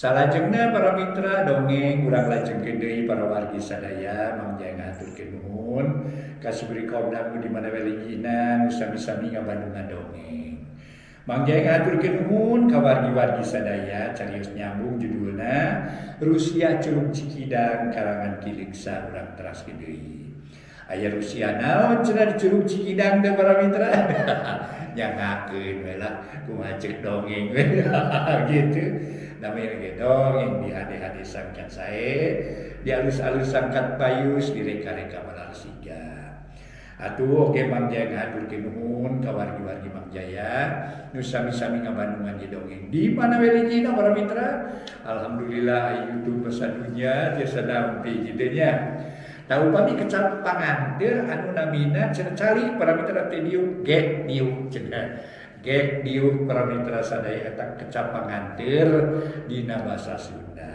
Salajengna para mitra dongeng urang lajengkeun deui para wargi sadaya mangja ngaturkeun nuhun kasubri kaum dangu di mana welingina nu sami-sami ngabandungan dongeng. Mangja ngaturkeun nuhun ka wargi-wargi sadaya carios nyambung judulna Rusia Curug Cikidang karangan Kiliksa urang teraskeun deui. Aya Rusia naon cenah di Curug Cikidang teh para mitra? Nyangakeun we lah kumaha ceuk dongeng we gitu. Namanya gedong yang di hade-hade sangkat sae, di alus-alus sangkat payus, di reka-reka malarsiga. Atuh oke mangja ngaturkeun nuhun ka wargi-wargi Mangjaya nu sami-sami ngabandungan di dongeng. Di mana welingina para mitra? Alhamdulillah YouTube sadunya tiasa dampi kitu nya. Tahu pami kecap panganteur anu namina cenah calik para mitra teh diuk get diuk cenah. Gek diuk para mitra sadaya eta kecap panganteur dina basa Sunda.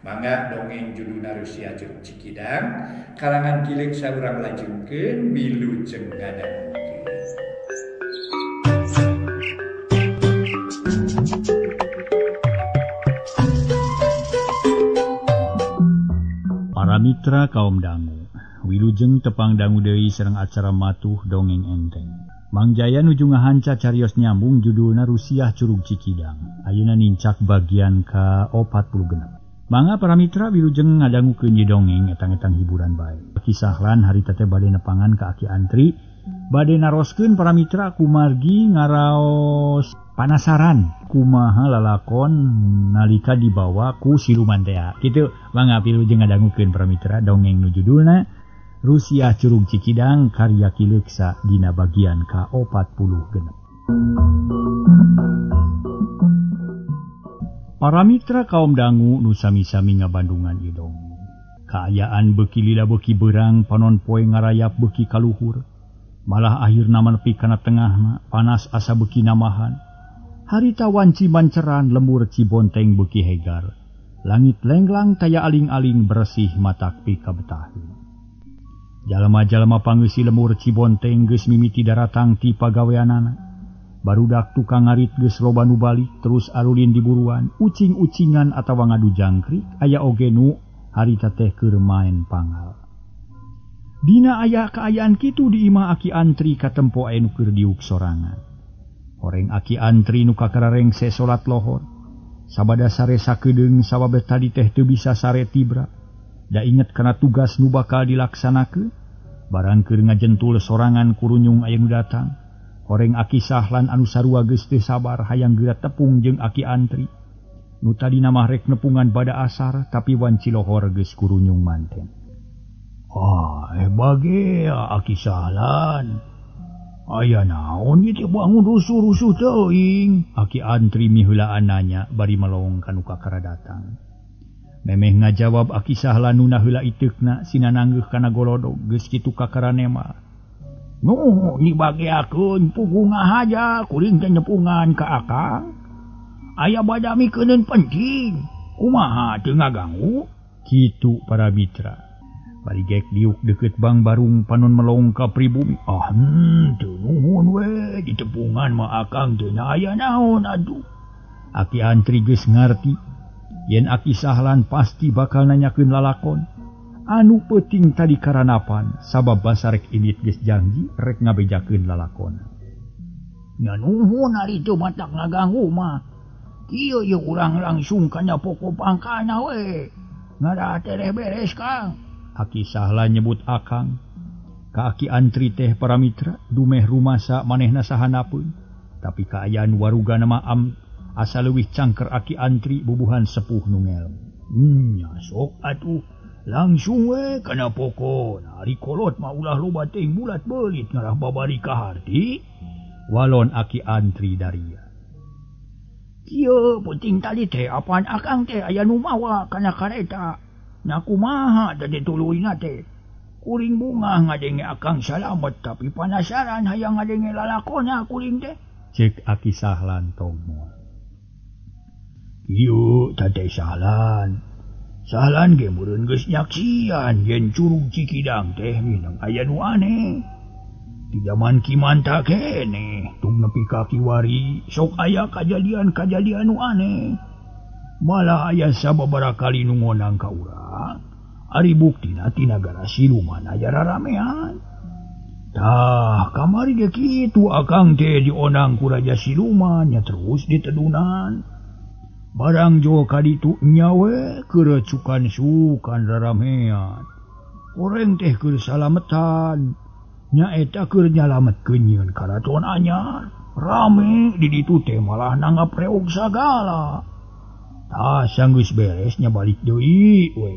Mangga dongeng judulna Rusia Curug Cikidang karangan Kiliksa urang lajengkeun Wilujeng ngadangukeun. Para mitra kaum dangu, Wilujeng tepang dangu deui sareng acara matuh dongeng enteng. Mangjaya nuju ngahanca carios nyambung judulna Rusia Curug Cikidang. Ayeuna nincak bagian ka-46. Mangga para mitra Wilujeng ngadangukeun di dongeng etang-etang hiburan bae. Kisahlan harita teh bade nepangan ka Aki Antri, bade naroskeun para mitra kumargi ngaraos panasaran kumaha lalakon nalika dibawa ku siluman teh. Kitu mangga Wilujeng ngadangukeun para mitra dongeng nu judulna Rusia Curug Cikidang karya Kiliksa dina bagian ka-46. Para mitra kaum dangu nu sami-sami ngabandungan ieu dongeng. Kaayaan beuki lila beuki beurang panon poe ngarayap beuki kaluhur. Malah akhirna nepi kana tengahna panas asa beuki namahan. Harita wanci manceran lembur Cibonteng beuki hegar. Langit lenglang taya aling-aling bersih matak pi kabetaheun. Jalma-jalma pangeussi lemur Cibonteng geus mimiti daratang ti pagaweanana. Barudak tukang ngarit geus loba nu balik terus alulin di buruan, ucing-ucingan atawa ngadu jangkrik, aya oge nu harita teh keur maen pangal. Dina aya kaayaan kitu di imah Aki Antri katempo aya nu keur diuk sorangan. Horeng Aki Antri nu kakararengse salat lohor. Sabada sare sakedeung sababeh tadi teh teu bisa sare tibra. Da inget kana tugas nu bakal dilaksanakeun. Barang keur ngajentul sorangan kurunyung aya nu datang. Horeng Aki Sahlan anu sarua geus teu sabar hayang geura tepung jeung Aki Antri. Nu tadina mah rek nepungan bada asar tapi wanci lohor geus kurunyung manten. Bage Aki Sahlan. Aya naon ieu teh bangun rusuh-rusuh teuing? Aki Antri miheulaan nanya bari melong kanu kakara datang. Memeh ngajawab Aki Sahlan nu heula iteukna sinananggeuh kana golodog geus kitu kakarane mah. Nuh, dibageakeun pugunga haja kuring teh nepungan ka akang. Aya badami keuneun penting. Kumaha teu ngaganggu? Kitu para mitra. Bari gek diuk deukeut Bang Barung panon melong ka pribumi. Teu nuhun we, ditepungan mah akang teu aya naon atuh. Aki Antri geus ngarti yen Aki Sahlan pasti bakal nanyakeun lalakon. Anu peuting tadi karanapan sabab basa rek indit geus janji rek ngabejakeun lalakon. Nya nuhun ari teu matak ngaganggu mah. Kieu ye urang langsung kana pokok pangkana we. Ngada tereh beres Kang. Aki Sahlan nyebut akang. Ka Aki Antri teh para mitra dumeh rumasa manehna sahanapeun. Tapi kaayaan warugana mah asa leuwih cangker Aki Antri bubuhan sepuh nu ngelmu. Nya sok atuh. Langsung we kana pokon. Ari kolot mah ulah loba teuing bulat beulit ngarah babari ka harti. Walon Aki Antri daria. Kieu penting tadi teh apaan akang teh aya nu mawa kana kareta. Nya kumaha tadi tuluyna teh. Kuring bunga ngadenge akang salamet tapi panasaran hayang ngadenge lalakonna kuring teh. Cek Aki Sahlan tongmoal. Ieu teh Sahlan. Sahlan ge meureun geus nyaksian yen Curug Cikidang teh minang aya nu aneh. Di zaman Kimanta kene tung nepi ka kiwari sok aya kajadian-kajadian nu aneh. Malah aya sababaraha kali nu ngonang ka urang, ari buktina ti nagara siluman aya raramean. Tah kamari ge kitu akang teh dionang ku raja siluman nya terus ditedunan. Barang jo kaditu nyawe kerecukan sukan raramean. Oreng teh keur salametan. Nya eta keur nyalametkeun nyieun karaton anyar. Rame di ditu teh malah nanggap reog sagala. Tah sanggeus beres nya balik deui we.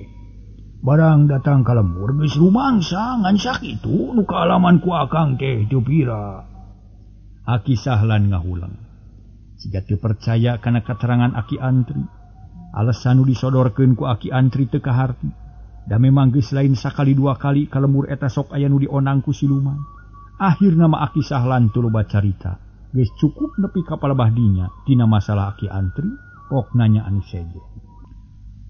Barang datang ka lembur geus rumangsa ngan sakitu nu kaalaman ku akang teh teu pira. Aki Sahlan ngahulang. Siga teu percaya kana katerangan Aki Antri. Alasan nu disodorkeun ku Aki Antri teu kaharti. Da memang geus lain sakali dua kali ka lembur eta sok aya nu dionang ku siluman. Akhirna mah Aki Sahlan teu loba carita. Geus cukup nepi ka palebah dinya tina masalah Aki Antri, pok nanya anu sejen.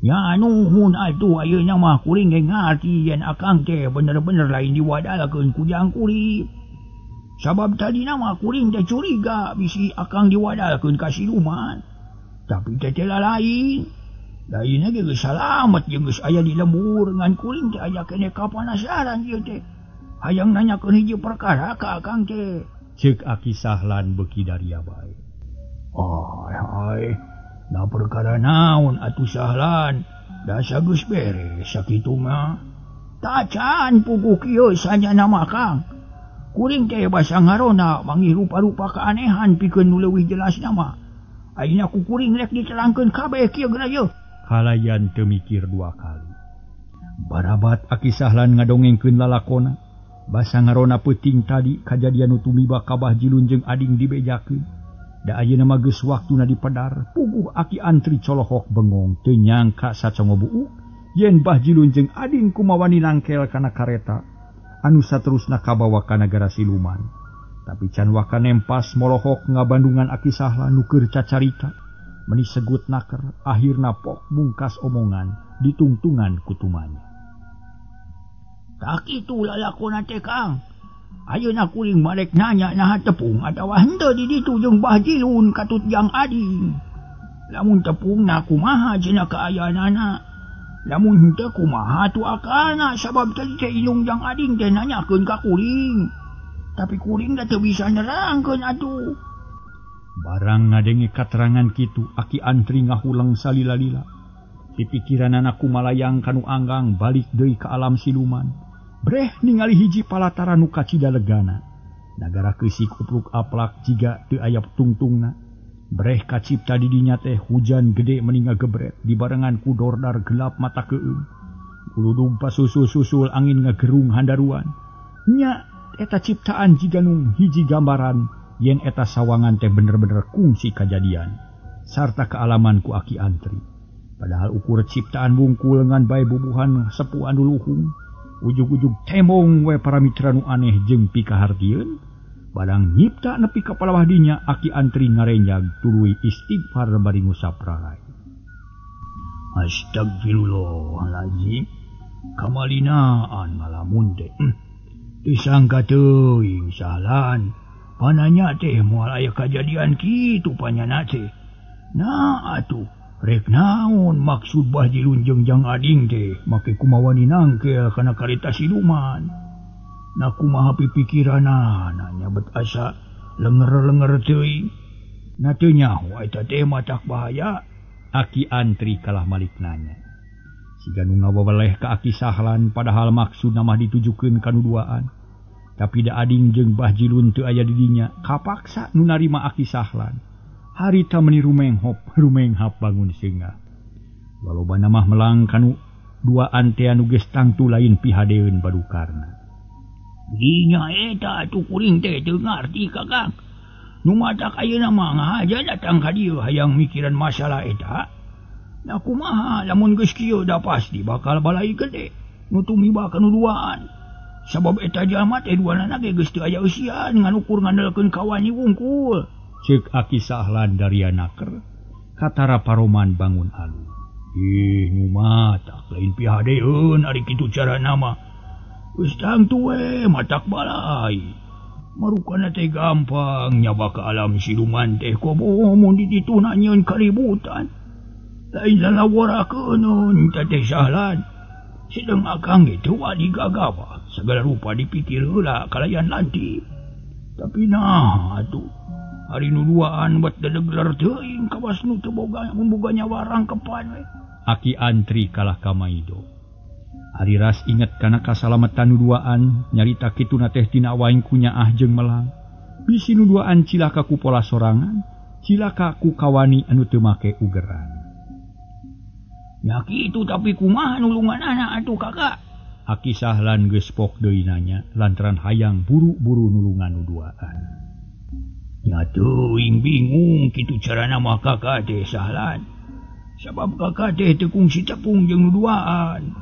Ya nuhun atuh ayeuna mah kuring ge ngarti yen akang teh bener-bener lain diwadalkeun ku jang kurip. Sabab tadina mah kuring teh curiga bisi akang diwadalkeun ka siluman. Tapi teh lain. Lainna ge geus salamet jeung geus aya di lembur ngan kuring teh aya keneh kapanasaran ieu teh. Hayang nanyakeun hiji perkara ka akang teh. Ceuk Aki Sahlan beuki daria bae. Hai. Na perkara naon atuh Sahlan? Da sageus beres sakitu mah. Tacan puguh kieu sanjana mah Kang. Kuring teh basa ngarona manggih rupa-rupa keanehan pikeun nu leuwih jelas nama. Ayeuna ku kuring rek diterangkeun kabeh kieu geura yeuh. Halayan teu mikir dua kali. Barabat Aki Sahlan ngadongengkeun lalakona. Basa ngarona peuting tadi kajadian nu tumiba ka Bahjilun jeung Ading dibejakeun. Da ayeuna mah geus waktuna dipedar, puguh Aki Antri colohok bengong teu nyangka sacongo buuk yen Bahjilun jeung Ading kumawani nangkel kana kareta anu saterusna kabawa ka nagara siluman. Tapi can waka nempas molohok ngabandungan Aki Sahlan nu keur cacarita, meuni segut naker, akhirna pok bungkas omongan ditungtungan ku tumanya. Tak kitu lalakona teh Kang. Ayeuna kuring marek nanya naha tepung atawa henteu di ditu jeung Bahjilun katut jang Ading. Lamun tepungna kumaha cenah kaayaanana. Lamun henteu kumaha tu akana sabab tadi teh indung jang Ading teh nanyakeun ka kuring. Tapi kuring da teu bisa nerangkeun atuh. Barang ngadenge katerangan kitu Aki Antri ngahulang salila-lila. Di pikiranana kumalayang kanu anggang balik deui ka alam siluman. Breh ningali hiji palatara nu kacida legana. Nagara keusik upluk aplak jiga teu aya tungtungna. Breh kacipta di dinya teh hujan gede meuni ngagebret dibarengan ku dordar gelap mata keung. Kuludung pasusul-susul angin ngagerung handaruan. Nya eta ciptaan jiga nu hiji gambaran yen eta sawangan teh bener-bener kungsi kajadian sarta kealaman ku Aki Antri. Padahal ukur ciptaan bungkul ngan bae bubuhan sepu anu luhung. Ujug-ujug temong we para mitra nu aneh jeung pikahartieun. Badang nyipta nepi ka palawah dinya Aki Antri ngarenjag tuluy istighfar bari ngusap rarai. Astagfirullahalazim. Kamalinaan ngalamun teh. Disangka teuing Sahlan. Pananya teh moal aya kajadian kitu panyana teh. Nah atuh rek naon maksud Bahjilun jeung jang Ading teh make kumawani nangkel kana kareta siluman. Na kumaha pipikiranna nya bet asa lenger-lenger teuing. Na teu nyaho eta teh matak bahaya. Aki Antri kalah malik nanya. Siga nu ngawaweleh ka Aki Sahlan padahal maksudna mah ditujukeun ka nu duaan. Tapi da Ading jeung Bahjilun teu aya di dinya kapaksa nu narima Aki Sahlan. Harita meuni rumenghap bangun singa. Balobana mah melang kanu duaan teh anu geus tangtu lain pihadeun badukarna. Dinya eta atuh kuring teh teu ngarti Kakang. Nu matak ayeuna mah ngahaja datang ka dieu hayang mikiran masalah eta. Na kumaha lamun geus kieu da pasti bakal balai gede nu tumiba kanu duaan. Sabab eta jalma teh duanana ge geus teu aya eusian ngan ukur ngandelkeun kawani wungkul. Ceuk Aki Sahlan daria naker, katara paroman bangun alu. Nu matak lain pihadeun ari kitu carana mah. Geus tangtu we matak balai. Marukana teh gampang nyaba ka alam siluman teh komo mun di ditu na nyieun kaributan. Lain lalawarakeuneun Teteh Sahlan. Sedang akang itu wadi gagawa. Segala rupa dipikir heula kalayan lantip. Tapi nah atuh. Hari nu duaan buat dedegler teuing kawas nu teu boga memboganya warang kepan we. Aki antri kalah ka Maido. Ari ras inget kana kasalamatan nu duaan nyarita kituna teh tina waing kunyaah jeung melang. Bisi nu duaan cilaka ku pola sorangan, cilaka ku kawani anu teu make ugeran. Nya kitu tapi kumaha nulungan anak atuh kakak? Aki Sahlan geus pok deui nanya lantaran hayang buru-buru nulungan nu duaan. Ya teuing bingung kitu carana mah kakak teh Sahlan. Sabab kakak teh teu kungsi tepung jeung nu duaan.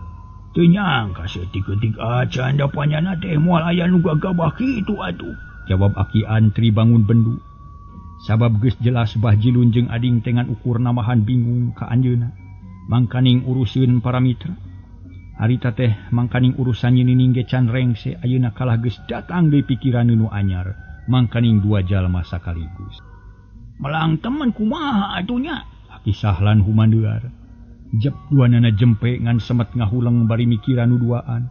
Teu nyangka saeutik-eutik acan da panyana teh moal aya nu gagabah kitu atuh. Jawab Aki Antri bangun bendu. Sabab geus jelas Bahjilun jeung ading tengan ukur namahan bingung ka anjeunna. Mangkaning uruseun para mitra. Harita teh mangkaning urusan nyining ge can rengse ayeuna kalah geus datang deui pikiran nu anyar. Mangkaning dua jalma sakaligus. Melang temen kumaha atunya? Aki Sahlan humandeuar. Jep duanana jempe ngan semet ngahuleng bari mikiran nu duaan.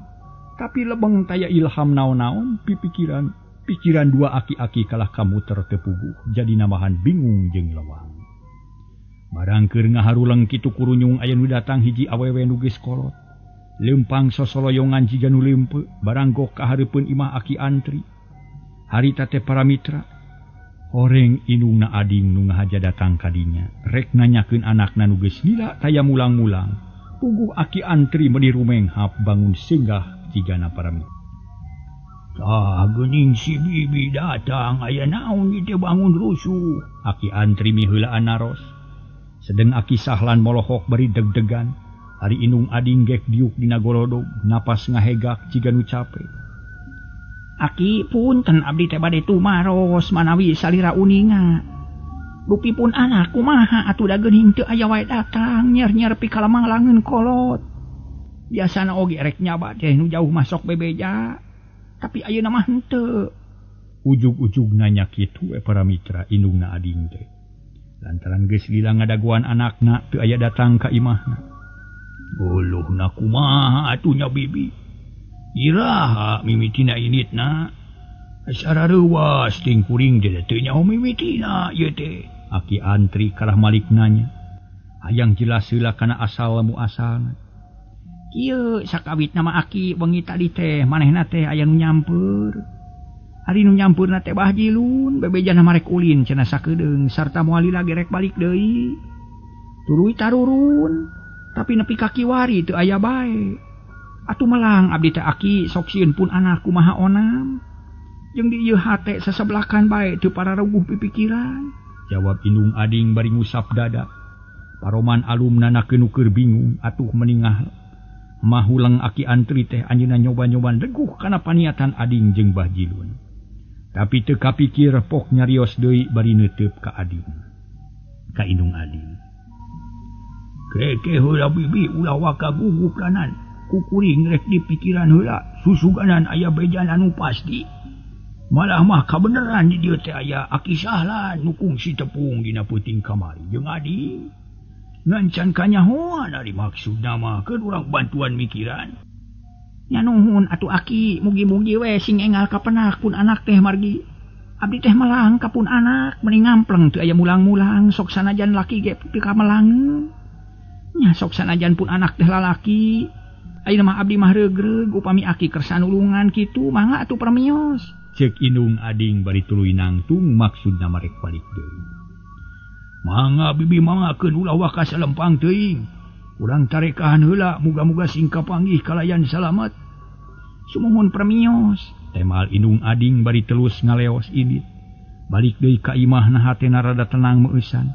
Tapi lebeng taya ilham naon-naon pikiran dua aki-aki kalah kamuter teu puguh jadi namahan bingung jeung lewang. Barang keur ngaharuleng kitu kurunyung aya nu datang hiji awewe nu geus kolot. Leumpang sosoloyongan jiga nu leumpeu barang gok ka hareupeun imah Aki Antri. Harita teh para mitra, horeng inungna ading nu ngahaja datang kadinya, rek nanyakeun anakna nu geus lila taya mulang-mulang. Puguh Aki Antri meuli rumenghap bangun singgah jigana para mitra. Tah geuning si bibi datang aya naon ieu teh bangun rusuh. Aki Antri miheulaan naros. Sedeng Aki Sahlan molohok bari deg-degan. Hari inung ading gek diuk dina golodog, napas ngahegak jiga nu capek. Aki punten abdi teh bade tumaros manawi salira uninga. Lupipun anak kumaha atuh da geuning teu aya wae datang nyer-nyer pikalamanglangeun kolot. Biasana oge rek nyaba teh nu jauh masok bebeja. Tapi ayeuna mah henteu. Ujug-ujug nanya kitu para mitra indungna ading teh. Lantaran geus lila ngadaguan anakna teu aya datang ka imahna. Uluhna kumaha atuh nya bibi? Iraha mimitina initna. Asara reuwas ting kuring jadi teu nyaho mimitina ieu teh. Aki Antri kalah malik nanya. Hayang jelas heula kana asal muasalna. Kieu sakawit nama Aki wengi tadi teh manehna teh aya nu nyamper. Hari nu nyampeurna teh Bahjilun bebejana marek ulin cenah sakedeung sarta moal lila gerek balik deui. Tuluy tarurun tapi nepi ka kiwari teu aya bae. Atuh melang abdi teh Aki sok sieun pun anak kumaha onam. Jeung di ieu hate sasebelakan bae teu pararuguh pipikiran. Jawab indung ading bari ngusap dada. Paroman alumna keur bingung atuh meningah mahuleng Aki Antri teh anjeunna nyoba-nyoban deguh kana paniatan ading jeung Bahjilun. Tapi teu kapikir pok nyarios deui bari neuteup ka ading. Ka indung ading. Keke heula bibi ulah waka guguplanan. Kukuring rek di pikiran heula susuganan aya bejan anu pasti. Malah mah kabeneran di dieu teh aya Aki Sahlan nu kungsi tepung dina peuting kamari jeung ading. Ngancan kanyahoan ari maksudna mah keur urang bantuan mikiran. Nya nuhun atuh Aki mugi-mugi we sing engal ka penak pun anak teh margi. Abdi teh melang ka pun anak mending ngampleng teu aya mulang-mulang sok sanajan laki ge teu ka melangeun. Nya sok sanajan pun anak teh lalaki. Ayeuna mah abdi mah regreg upami Aki kersa nulungan kitu mangga atuh permios. Ceuk indung ading bari tuluy nangtung maksudna marek balik deui. Mangga bibi mangakeun ulah waka salempang teuing. Urang tarekahan heula muga-muga sing kapanggih kalayan salamet. Sumuhun permios. Temal indung ading bari telus ngaleos indit. Balik deui ka imahna hatena rada tenang meusan.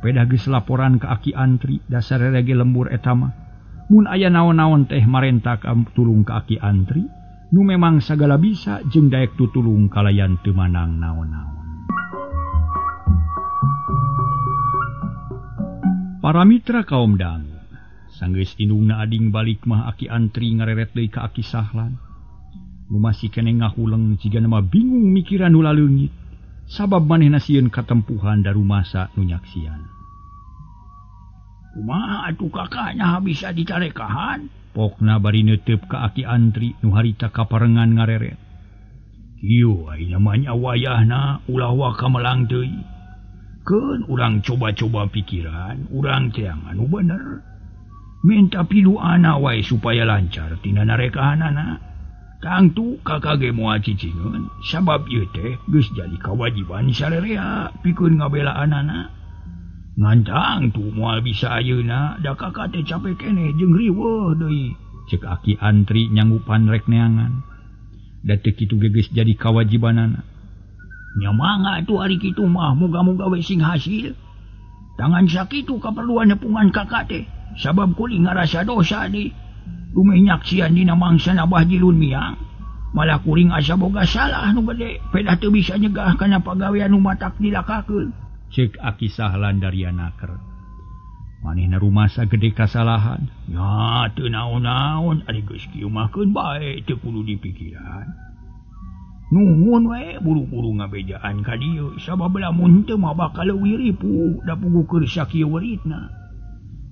Pedah geus laporan ka Aki Antri dasar rege lembur eta mah. Mun aya naon-naon teh marenta ka tulung ka Aki Antri, nu memang sagala bisa jeung daek tutulung kalayan teu manang naon-naon. Para mitra kaum dangu, sanggeus indungna ading balik mah Aki Antri ngareret deui ka Aki Sahlan. Nu masih kene ngahuleng jigana mah bingung mikiran nu laleungit, sabab manehna sieun katempuhan da rumasa nu nyaksian. Kumaha atuh kakaknya bisa dicarekahan? Pokna bari neuteup ka Aki Antri nu harita kaparengan ngareret. Kieu ai namanya wayahna ulah waka melang deui. Keun urang coba-coba pikiran, urang teangan nu bener. Minta piluana wae supaya lancar tina narekahanana. Tangtu kakak ge moal cicingeun, sabab ieu teh geus jadi kawajiban sarerea pikeun ngabelaanana. Ngantang tu moal bisa ayeuna da kakak teh capek keneh jeung riweuh deui, ceuk Aki Antri nyanggupan rek neangan. Da teu kitu ge geus jadi kawajibanana. Nya mangga atuh ari kitu mah moga-moga we sing hasil. Tangan sakitu kaperluan nepungan kakak teh, sabab kuring ngarasa dosa deui. Dumeh nyaksian dina mangsana Bahjilun miang, malah kuring asa boga salah nu gede, pedah teu bisa nyegah kana pagawean nu matak dilakakeun. Ceuk Aki Sahlan Daryanaker. Manehna rumasa gede kasalahan. Ya teu naon-naon ari geus kieu mah keun bae teu kudu dipikiran. Nuhun we buru-buru ngabejaan ka dieu sabab lamun teu mah bakal leuwih ripuh da puguh sakieu weritna.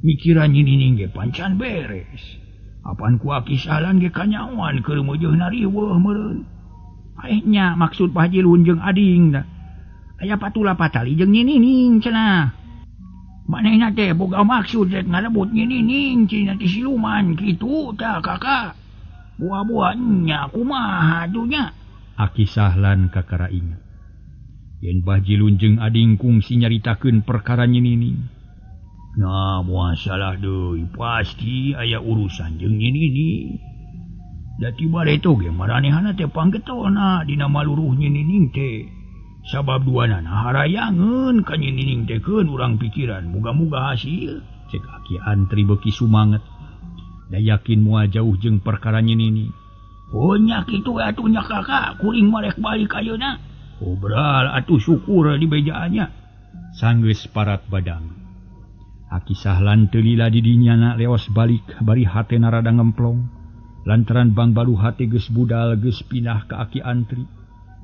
Mikiran nyining ge pancan beres. Apan ku Aki Sahlan ge kanyaoan keur meujeuhna riweuh meureun. Nya maksud Bahjilun jeung ading da. Aya patula patali jeung nyining cenah. Manehna teh boga maksud rek ngarebut nyining cina ti siluman kitu tah kakak. Buah-buahnya kumaha atunya? Aki Sahlan kakara ingat. Yen Bahjilun jeung ading kungsi nyaritakeun perkara nyining. Nah, moal salah deui pasti aya urusan jeung nyining. Da tibareto ge maranehanna teh panggetona dina maluruh nyining teh. Sabab duanana harayangeun ka nyining teh keun urang pikiran muga-muga hasil. Cek Aki Antri beuki sumanget. Da yakin moal jauh jeung perkara nyining. Oh nya kitu atuh nya kakak, kuring marek balik ayeuna. Obral atuh syukur di bejaannya. Sanggeus parat badang. Aki Sahlan teu lila di dinyana leos balik bari hatena rada ngemplong. Lantaran Bang Balu hate geus budal geus pindah ka Aki Antri.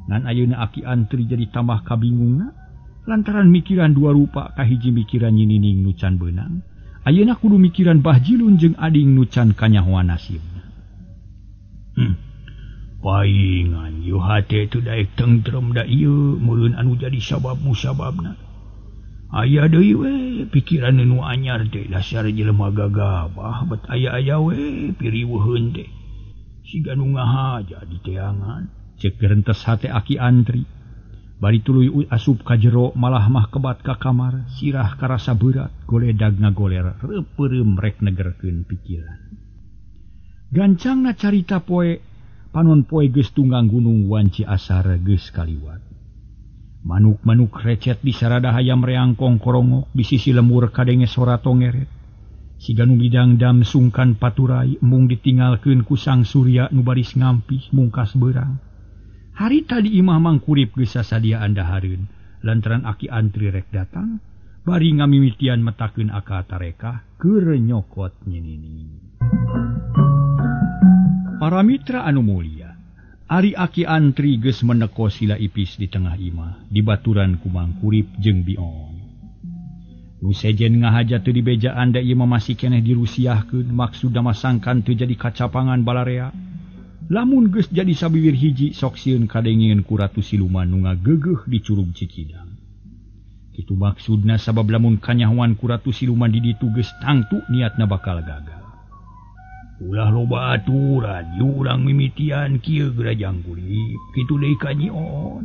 Ngan ayeuna Aki Antri jadi tambah kabingungna lantaran mikiran dua rupa kahiji mikiran nyining nu can beunang. Ayeuna kudu mikiran Bahjilun jeung ading nu can kanyahoan nasibna. Paingan ieu hate teu daek tentrem da ieu meureun anu jadi sabab musababna. Aya deui we pikiran nu anyar teh dasar jelema gagabah bet aya-aya we piriweuheun teh. Siga nu ngahaja di teangan. Cek gerentes hate Aki Antri. Bari tuluy asup ka jero malah mah kebat ka kamar, sirah karasa berat, goledag ngagoler reupeurem rek negerkeun pikiran. Gancangna carita poe, panon poe geus tunggang gunung wanci asar geus kaliwat. Manuk-manuk recet di sarada hayam reangkong korongok, di sisi lemur kadenge sora tongeret. Siga nu bidangdam sungkan paturai, mung ditinggalkeun ku Sang Surya nu baris ngampih mungkas beurang. Hari tadi imah mangkurip geus sasadiaan dahareun, lantaran Aki Antri rek datang, bari ngamimitian metakeun aka tarekah keur nyokot nyining. Para mitra anu mulia, ari Aki Antri geus meneko sila ipis di tengah imah, dibaturan ku mangkurip jeung biong. Nu sejen ngahaja teu dibejaan da ieu masih keneh dirusiahkeun, maksudna masangkan teu jadi kacapangan balarea. Lamun geus jadi sabiwir hiji sok sieun kadengeun ku Ratu Siluman nu ngageugeuh di Curug Cikidang. Kitu maksudna sabab lamun kanyahoan ku Ratu Siluman di ditu geus tangtu niatna bakal gagal. Ulah loba aturan ieu urang mimitian kieu gerajang kulip kitu deui ka Nyi On.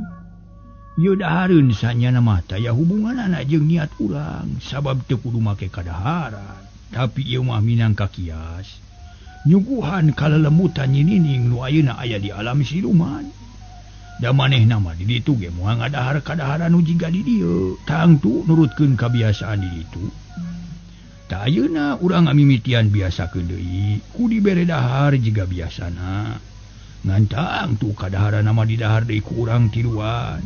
Ieu dahareun sanyana mah taya hubunganana jeung niat urang sabab teu kudu make kadaharan, tapi ieu mah minangka kias. Nyuguhan kalelemutan nyining nu ayeuna aya di alam siluman. Da manehna mah di ditu ge moal ngadahar kadaharan nu jiga di dieu, tangtu nurutkeun kabiasaan di ditu. Ta ayeuna urang ngamimitian biasakeun deui, ku dibere dahar jiga biasana. Ngan tangtu kadaharan mah didahar deui ku urang tiluan.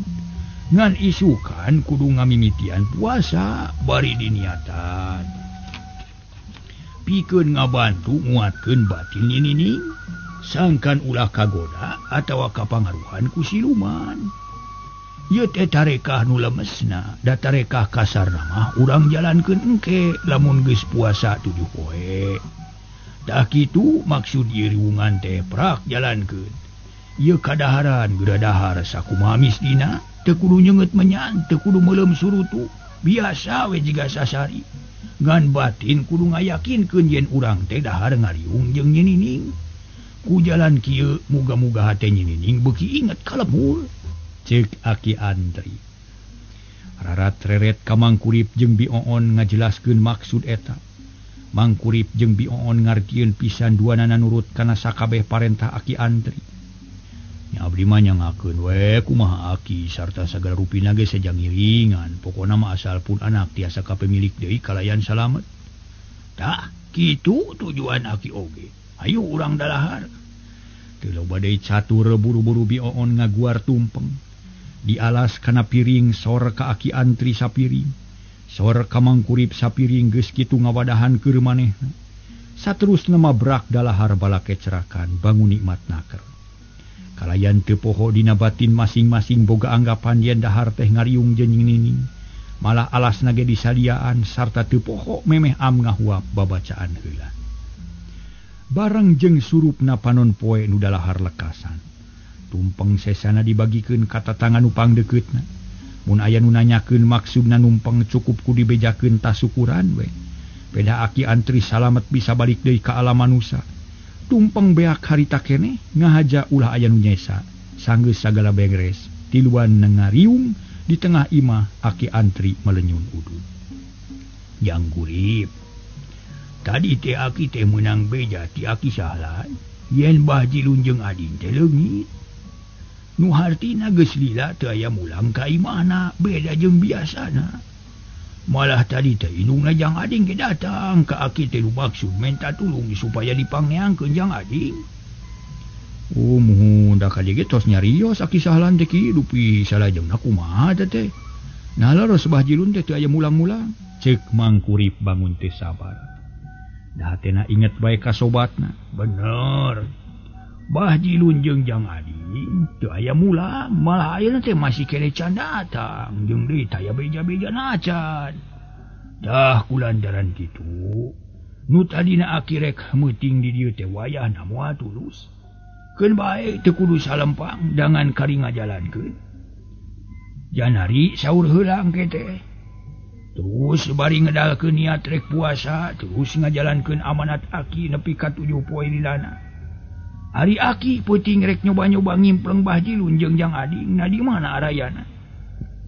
Ngan isukan kudu ngamimitian puasa bari diniatan. Pikeun ngabantu nguatkeun batin nyining, sangkan ulah kagoda atawa kapangaruhan ku siluman. Ieu teh tarekah nu lemesna, da tarekah kasar mah urang jalankeun engke lamun geus puasa 7 poe. Da kitu maksud ieu riwungan teh prak jalankeun. Ieu kadaharan geura dahar sakumaha misdina, teu kudu nyeungeut menyan, teu kudu meuleum surutu, biasa we jiga sasari. Ngan batin kudu ngayakinkeun yen urang teh dahar ngariung jeung nyinining. Ku jalan kieu muga-muga hate nyinining beuki inget kalemur. Cek Aki Antri. Rarat reret ka Mang Kurip jeung Bioon ngajelaskeun maksud eta. Mang Kurip jeung Bioon ngartieun pisan duanana nurut kana sakabeh parentah Aki Antri. Nya abdi mah nyangakeun we kumaha Aki sarta sagala rupina ge saja ngiringan, pokona mah asal pun anak tiasa kapemilik deui kalayan salamet. Tah, kitu tujuan Aki oge. Ayo urang dalahar. Teu loba deui catur buru-buru Bioon ngaguar tumpeng. Di alas kana piring sor ka Aki Antri sapiring, sor ka Mang Kurip sapiring geus kitu ngawadahan keur manehna. Saterusna mabrak dalahar bala kecerakan bangun nikmat naker. Kalayan teu poho dina batin masing-masing boga anggapan yen dahar teh ngariung jeung nyinining, malah alasna ge disadiaan sarta teu poho memeh am ngahuap babacaan heula. Bareng jeung surupna panon poe nu dalahar lekasan. Tumpeng sesana dibagikeun ka tatangga nu pangdeuketna. Mun aya nu nanyakeun maksudna numpeng cukup ku dibejakeun tasukuran we. Peda Aki Antri salamet bisa balik deui ka alam manusia. Tumpeng beak harita keneh ngahaja ulah aya nu nyesa. Sanggeus sagala beres, tiluan ngariung di tengah imah Aki Antri melenyun udud. Jang Kurip. Tadi teh Aki teh meunang beja ti Aki Sahlan. Yen Bah Jilun jeung ading teh leungit. Nu hartina geus lila teu aya mulang ka imahna, beda jeung biasana. Malah tadi teh indungna Jang Ading ge datang ka Aki teh nu maksud minta tulung supaya dipangneangkeun Jang Ading. Muhun da ka dieu tos nyarios Aki Sahlan teh kitu pi salajengna kumaha teh. Nah laros Bah Jilun teh teu aya mulang-mulang, ceuk Mang Kurip bangun teh sabar. Da hatena inget bae ka sobatna, bener. Bah Jilun jeung Jang Ading teu aya mulang, malah ayeuna teh masih kene can datang jeung deui taya beja-beja nacan. Dah kulantaran kitu, nu tadina Aki rek meuting di dieu teh wayahna moal tulus. Keun bae teu kudu salempang dangan kari ngajalankeun. Janari saur heula engke teh. Terus bari ngedalkeun niat rek puasa, terus ngajalankeun amanat Aki nepi ka 7 poe lilana. Hari Aki peuting rek nyoba-nyoba ngimpleng Bah Jilun jeung Jang Ading, na di mana arayana.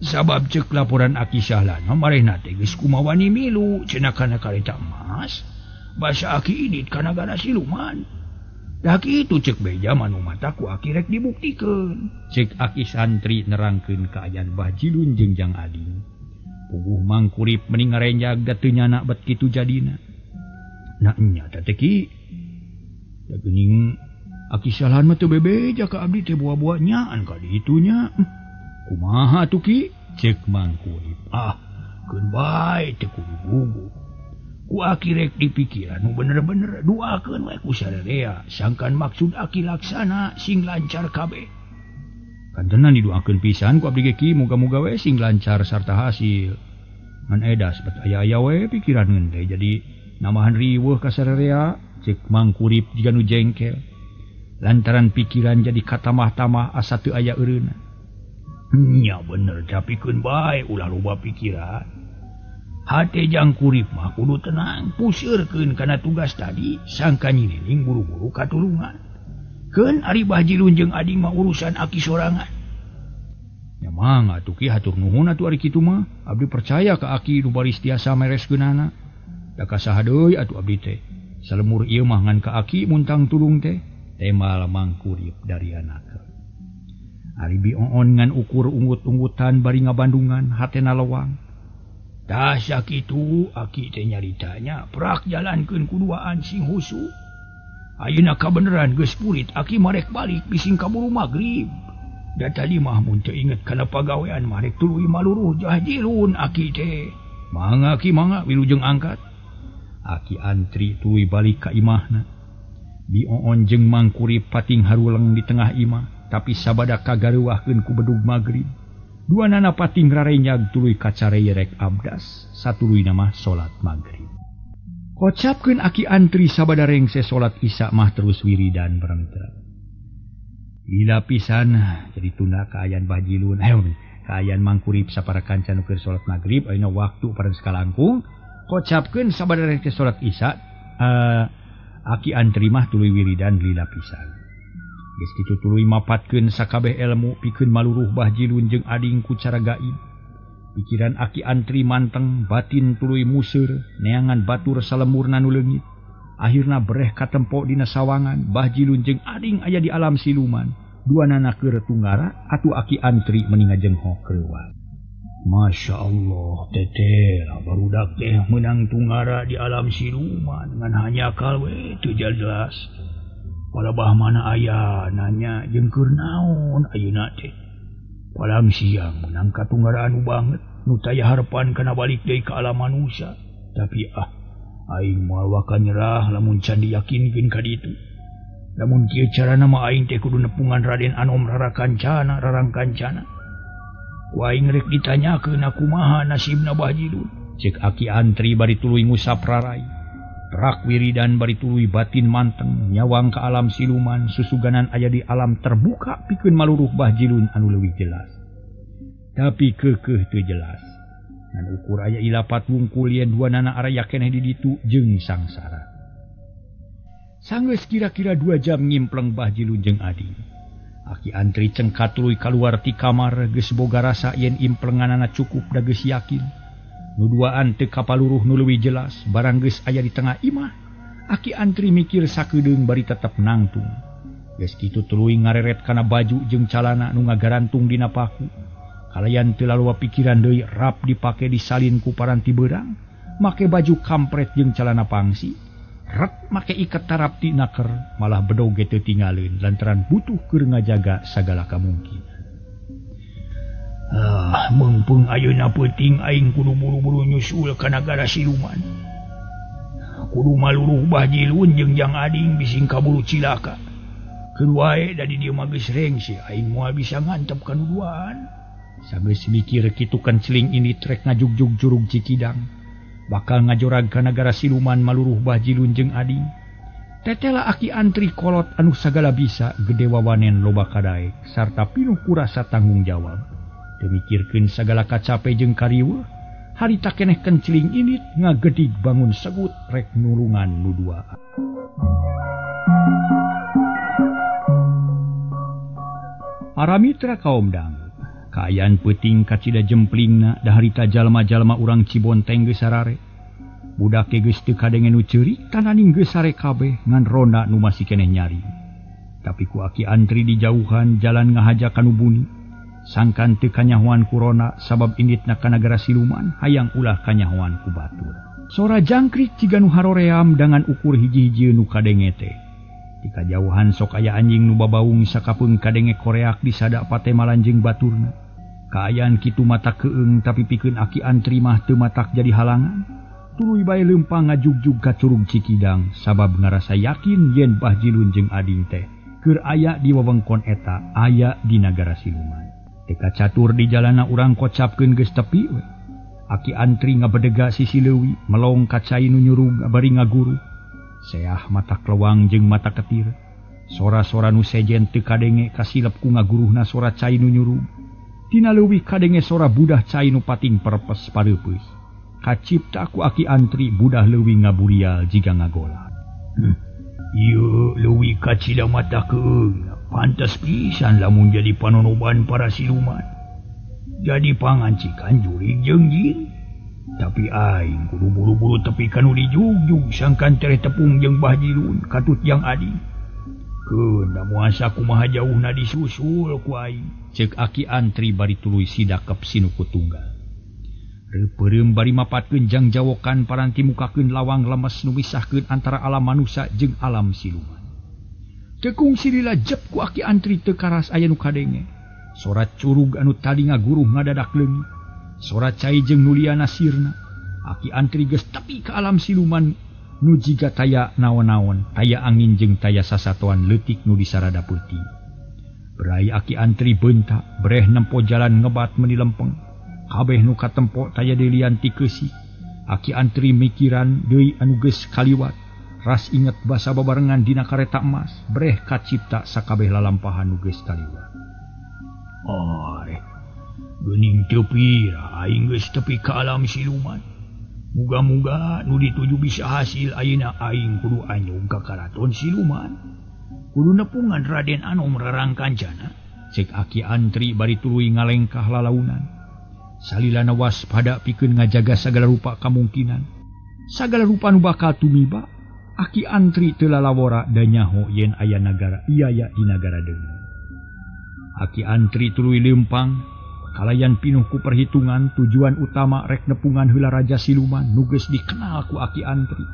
Sabab ceuk laporan Aki Sahlan marehna teh geus kumawani milu cenah kana kareta emas. Basa Aki idit ka nagara siluman. Da kitu ceuk beja manu mata ku Aki rek dibuktikeun. Ceuk Aki Santri nerangkeun kaayaan Bah Jilun jeung Jang Ading. Puguh Mang Kurip mending ngarenjag da teu nyana bet kitu jadina. Na nya teh ki. Da geuning Aki Sahlan mah teu bebeja ka abdi teh buah-buah nyaan ka ditunya. Kumaha tuh Ki? Cek Mang Kurip. Keun bae teu kudu gugu. Ku Aki rek dipikiran nu bener-bener duakeun we ku sadaya sangkan maksud Aki laksana sing lancar kabeh. Kantenan didoakeun pisan ku abdi ge Ki muga-muga we sing lancar sarta hasil. Ngan edas bet aya-aya we pikiraneun teh jadi namahan riweuh ka sadaya. Cek Mang Kurip jiga nu jengkel. Lantaran pikiran jadi katamah-tamah asa teu aya eureuna. Nya bener tapi keun bae ulah loba pikiran. Hate Jang Kurip mah kudu tenang, puseurkeun kana tugas tadi, sangka nyinining buru-buru katulungan. Keun ari Bah Jilun jeung Ading mah urusan Aki sorangan. Ya mangga atuh Ki hatur nuhun atuh ari kitu mah, abdi percaya ka Aki nu baris tiasa mereskeunana. Da kasaha deui atuh abdi teh. Salemur ieu mah ngan ka Aki muntang tulung teh. Temal Mang Kurip dari anaka. Ari Bioon ngan ukur unggut-unggutan bari ngabandungan hatena lewang. Tah sakitu Aki teh nyaritanya prak jalankeun kuduaan sing husu. Ayeuna kabeneran geus purit Aki marek balik bising kaburu magrib. Da tadi mah mun teu inget kana pagawean marek tuluy maluruh Jah Jilun Aki teh. Mangga Ki mangga wilujeng angkat. Aki Antri tuluy balik ka imahna. Bioon jeung Mang Kurip pating haruleng di tengah imah, tapi sabada kagareuwahkeun ku bedug magrib. Duanana pating rarenyag tuluy kacarei rek abdas, satuluy nama salat maghrib. Kocapkeun aki antri sabadareng se salat isya mah terus wiridan paramitra. Lila pisan jadi tunda kaayaan Bahjilun, kaayaan mangkurip sapara kanca nu keur salat maghrib ayeuna waktu paras kalangkung. Kocapkeun sabadareng se salat isya aki antri mah tuluy wiridan lila pisan. Geus kitu tuluy mapatkeun sakabeh ilmu pikeun maluruh Bahjilun jeung ading ku cara gaib. Pikiran aki antri manteng, batin tuluy museur, neangan batur salemurna nu leungit. Akhirna bereh katempo dina sawangan, Bahjilun jeung ading aya di alam siluman. Duanana keur tunggara atuh aki antri meni ngajenghok kreuwat. Masya Allah, teteh barudak teh menang tunggara di alam siluman ngan hanya kalwe teu jelas. Palabah mana aya nanya jeung keur naon ayeuna teh. Palang siang menang katungara anu banget nu taya harapan kana balik deui ka alam manusia. Tapi aing moal waka nyerah lamun can diyakinkeun ka ditu. Lamun kieu carana mah aing teh kudu nepungan Raden Anom rarakancana rarangkancana. Ku aing rek ditanyakeun kumaha nasibna Bahjilun. Cek aki antri bari tuluy ngusap rarai. Rak wiridan bari tuluy batin manteng nyawang ke alam siluman susuganan aya di alam terbuka pikeun maluruh Bahjilun anu leuwih jelas. Tapi keukeuh teu jelas. Ngan ukur aya ilapat wungkul yen duanana araya keneh di ditu jeung sangsara. Sanggeus kira-kira 2 jam ngimpleng Bahjilun jeung ading. Aki antri cengkat tuluy kaluar ti kamar geus boga rasa yen implenganana cukup da geus yakin. Nu duaan teu kapaluruh nu leuwih jelas, barang geus aya di tengah imah. Aki antri mikir sakedeung bari tetep nangtung. Geus kitu tuluy ngareret kana baju jeung calana nu ngagarantung dina paku. Kalayan teu laloa pikiran deui rap dipake disalin ku paranti beurang, make baju kampret jeung calana pangsi. Rek make iket tarap ti naker, malah bedog ge teu tinggalin lantaran butuh keur ngajaga sagala kamungkinan. Mumpung ayeuna peuting aing kudu buru-buru nyusul ka nagara siluman. Kudu maluruh Bahjilun jeung jang ading bising kaburu cilaka. Keur wae da di dieu mah geus rengse aing moal bisa ngantep ka nuduaan. Sageus mikir kitu kenceling ini trek ngajugjug jurug Cikidang. Bakal ngajorag ka nagara siluman maluruh Bahjilun jeung ading. Tetela aki antri kolot anu sagala bisa gede wawanen loba kadaek sarta pinuh ku rasa tanggung jawab. Mikirkeun sagala kacape jeung kariweuh, harita keneh kenceling init ngagedig bangun segut rek nulungan nu duaan. Para mitra kaum dangu, kaayaan peuting kacida jemplingna da harita jalma-jalma urang Cibonteng geus sarare. Budak geus teu kadenge nu ceurik tananing geus sare kabeh ngan ronda nu masih keneh nyari. Tapi ku aki antri di jauhan jalan ngahaja kanu buni. Sangkan teu kanyahoan ku rona sabab inditna ka nagara siluman hayang ulah kanyahoan ku batur. Sora jangkrik ciga nu haroream dengan ukur hiji-hiji nu kadenge teh. Di kajauhan sok aya anjing nu babaung sakapeung kadenge koreak di sada pate malanjeng baturna. Kaayaan kitu matak keung tapi pikeun aki antri mah teu matak jadi halangan. Tuluy bae leumpang ngajugjug ka curug Cikidang sabab ngarasa yakin yen Bahjilun jeung ading teh keur aya di wewengkon eta aya di nagara siluman. Teka catur di jalana urang kocapkeun geus tepi we. Aki antri ngabedega sisi leuwi melong ka cai nu nyurug bari ngaguru. Seah mata klewang jeung mata ketir. Sora-sora nu sejen teu kadenge kasilep ku ngaguruhna sora cai nu nyurug. Tina leuwih kadenge sora budah cai nu pating perpes pareupeus. Kacipta ku aki antri budah leuwih ngaburial jiga ngagola. Ieu leuwih kacida mata keung. Pantes pisan lamun jadi panonoban para siluman. Jadi pangancikan jurig jeung jin. Tapi aing kudu buru-buru tepi kanu dijugjug sangkan tereh tepung jeung Bahjilun katut yang ading. Keun da moasa kumaha jauhna disusul ku aing. Ceuk aki antri bari tuluy sidakep sinuku tunggal. Reupereum bari mapatkeun jang jawokan paranti mukakeun lawang lemes nu misahkeun antara alam manusia jeung alam siluman. Tekung silila jep ku aki antri teu karas aya nu kadenge. Sora curug anu tadi ngaguruh ngadadak leungit. Sora cai jeung nu liana sirna. Aki antri geus tepi ka alam siluman nu jiga taya naon-naon, taya angin jeung taya sasatoan leutik nu disarada peuting. Berai aki antri bentak, breh nempo jalan ngebat meni lempeng. Kabeh nu katempo taya delian ti keusik. Aki antri mikiran deui anu geus kaliwat. Ras inget basa babarengan dina kareta emas, breh kacipta sakabeh lalampahan nu geus kaliwat. Geuning teu pira aing geus tepi ka alam siluman. Muga-muga nu dituju bisa hasil ayeuna aing kudu anyug ka karaton siluman. Kudu nepungan Raden Anom rarang kancana. Cek aki antri bari tuluy ngalengkah lalaunan. Salilana waspada pikeun ngajaga sagala rupa kamungkinan. Sagala rupa nu bakal tumiba. Aki antri teu lalawora da nyaho yen aya nagara iaya di nagara deungeun. Aki antri tuluy leumpang. Kalayan pinuh ku perhitungan tujuan utama rek nepungan heula raja siluman nu geus dikenal ku aki antri.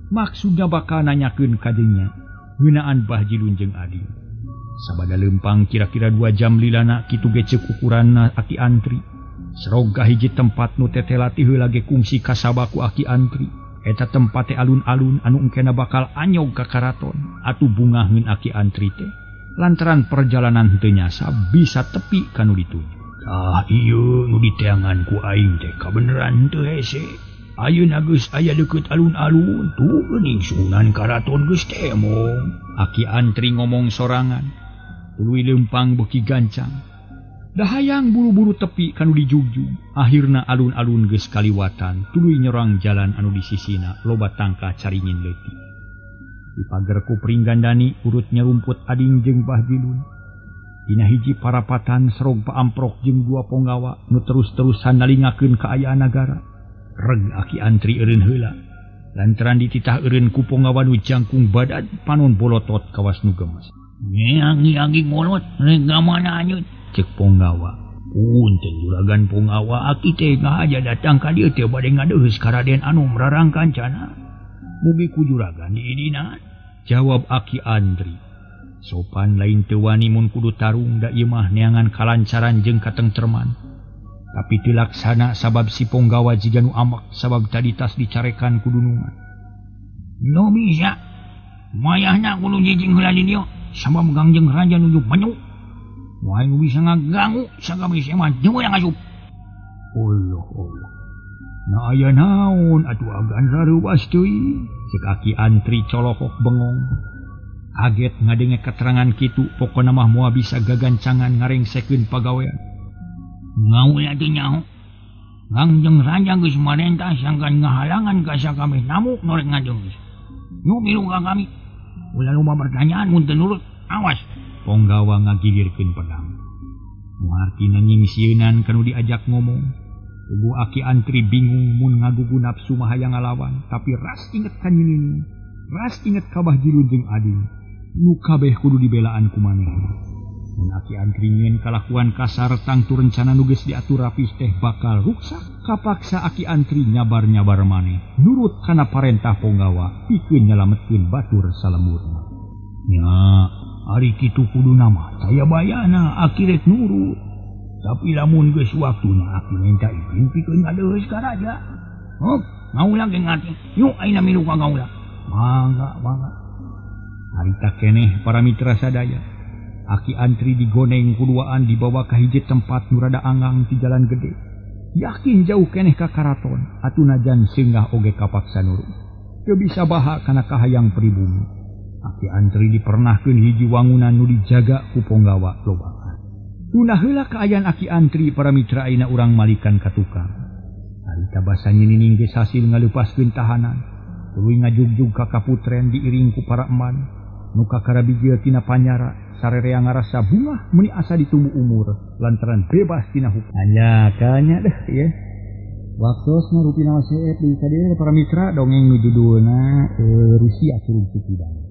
Maksudna bakal nanyakeun ka dinya ngeunaan Bahjilun jeung Ading. Sabada leumpang kira-kira 2 jam lilana kitu ge ceuk ukuranna aki antri. Sroga hiji tempat nu tetela ti heula ge kungsi kasaba ku aki antri. Eta tempat teh alun-alun anu engkena bakal anyog ka karaton atuh bungaheun aki antri teh. Lantaran perjalanan teu nyasa bisa tepi kanu dituju. Ieu nu diteangan ku aing teh kabeneran teu hese. Ayeuna geus aya deukeut alun-alun, tuh geuning Sunan Karaton geus temong. Aki antri ngomong sorangan, tuluy leumpang beuki gancang. Dahayang buru-buru tepi kanu dijugjug. Akhirna alun-alun geus kaliwatan, tuluy nyorang jalan anu di sisina loba tangka caringin leutik. Di pager ku pringgandani urut nyarumput Ading jeung Bahjilun. Dina hiji parapatan serog paamprok jeung 2 ponggawa nu terus-terusan nalingakeun kaayaan nagara. Reg aki antri eureun heula. Lantaran dititah eureun ku ponggawa nu jangkung badan panon bolotot kawas nu gemes. Ngeangi-angi ngolot rek gamana anjeun, cek ponggawa. Punten juragan ponggawa aki teh ngahaja datang ka dieu teh bade ngadeuheus ka Raden Anom rarang kancana. Mugi ku juragan diidina, jawab aki antri. Sopan lain teu wani mun kudu tarung da ieu mah neangan kalancaran jeung katengtreman. Tapi teu laksana sabab si ponggawa jiga nu amak sabab tadi tas dicarekan ku dunungan. No bisa. Mayahna kudu jijing heula di dieu sabab gangjeng raja nuju penyu. Wae nu bisa ngaganggu sakabeh mah jeung yang asup. Allah. Na aya naon atuh agan rareuwas teuing. Cek aki antri colokok bengong. Aget ngadenge keterangan kitu pokona mah moal bisa gagancangan ngarengsekeun pagawean. Ngaula teh nyaho. Gangjeng raja geus marentah sangkan ngahalangan ka sakabeh namu norek ngadeungeus. Yu milu ka kami. Ulah loba pertanyaan mun teu nurut, awas. Ponggawa ngagilirkeun pedang. Martina nyingsieun kanu diajak ngomong. Ugu aki antri bingung mun ngagugu nafsu mah hayang ngalawan, tapi ras inget ka nyinini. Ras inget ka Bahjilun jeung Ading. Nu kabeh kudu dibelaan ku maneh. Mun aki antri nyieun kalakuan kasar tangtu rencana nu geus diatur rapih teh bakal ruksak. Kapaksa aki antri nyabar-nyabar maneh nurut kana parentah ponggawa pikeun nyalametkeun batur salemurna. Nya, ari kitu kuduna mah saya bayana aki rek nurut. Tapi lamun geus waktuna aki minta izin pikeun ngadeuheus ka raja. Ngaula ge ngati. Yu ayeuna milu ka ngaula. Mangga. Harita keneh para mitra sadaya. Aki antri digoneng kuduaan dibawa ka hiji tempat nu rada anggang ti jalan gede. Yakin jauh keneh ka karaton, atuh najan singgah oge kapaksa nurut. Teu bisa baha kana kahayang pribumi. Aki antri dipernahkeun hiji wangunan nu dijaga ku ponggawa lobaan. Tuna heula kaayaan aki antri para mitra ayeuna urang malikan ka tukang. Harita basa nyinining geus hasil ngaleupaskeun tahanan. Tuluy ngajugjug ka kaputren diiring ku para eman. Nu kakarabijil tina panyara sarerea ngarasa bungah meni asa ditumbuh umur lantaran bebas tina hukum. Anya kanya deh ya. Waktosna rupina waseet di kadieu para mitra dongeng nu judulna Rusia Turun Sukidang.